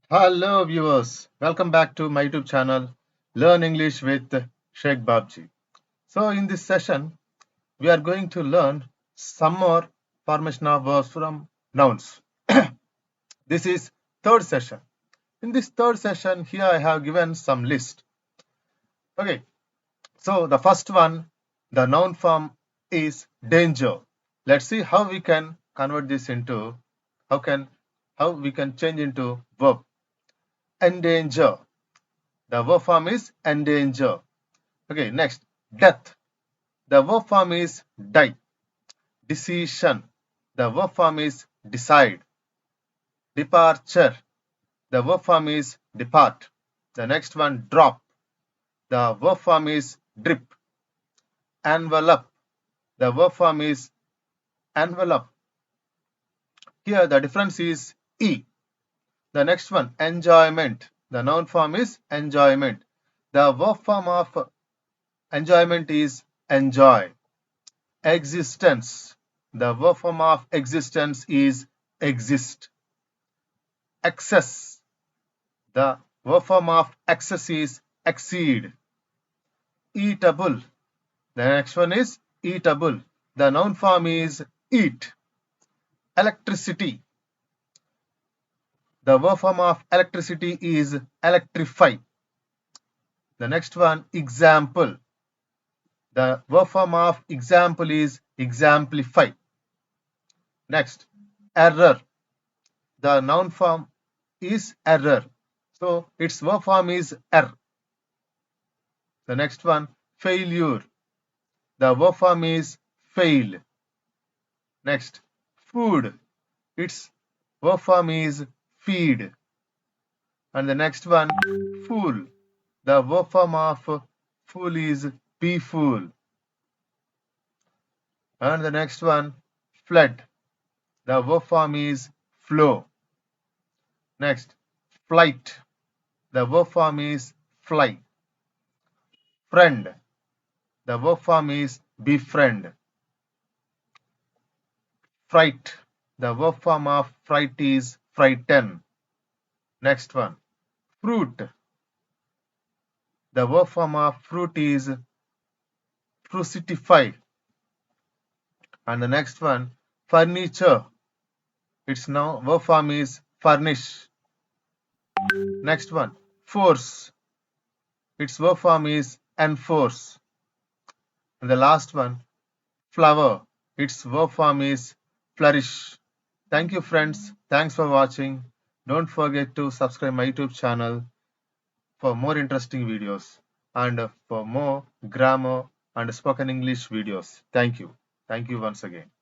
Hello viewers, welcome back to my YouTube channel Learn English with Shaik Babji. So in this session, we are going to learn some more formation of verbs from nouns. This is third session. In this third session, here I have given some list. Okay, so the first one, the noun form is danger. Let's see how we can convert this into how we can change into verb. Endanger. The verb form is endanger. Okay, next, death. The verb form is die. Decision. The verb form is decide. Departure. The verb form is depart. The next one, drop. The verb form is drip. Envelope. The verb form is envelope. Here the difference is E. The next one, enjoyment. The noun form is enjoyment. The verb form of enjoyment is enjoy. Existence. The verb form of existence is exist. Excess. The verb form of excess is exceed. Eatable. The next one is eatable. The noun form is eat. Electricity. The verb form of electricity is electrify. The next one, example. The verb form of example is exemplify. Next, error. The noun form is error. So its verb form is er. The next one, failure. The verb form is fail. Next, food. Its verb form is feed. And the next one, fool. The verb form of fool is be fool. And the next one, flood. The verb form is flow. Next, flight. The verb form is fly. Friend. The verb form is befriend. Fright. The verb form of fright is frighten. Next one, fruit. The verb form of fruit is fruitify. And the next one, furniture. Its now verb form is furnish. Next one, force. Its verb form is enforce. And the last one, flower. Its verb form is flourish. Thank you friends. Thanks for watching. Don't forget to subscribe my YouTube channel for more interesting videos and for more grammar and spoken English videos. Thank you. Thank you once again.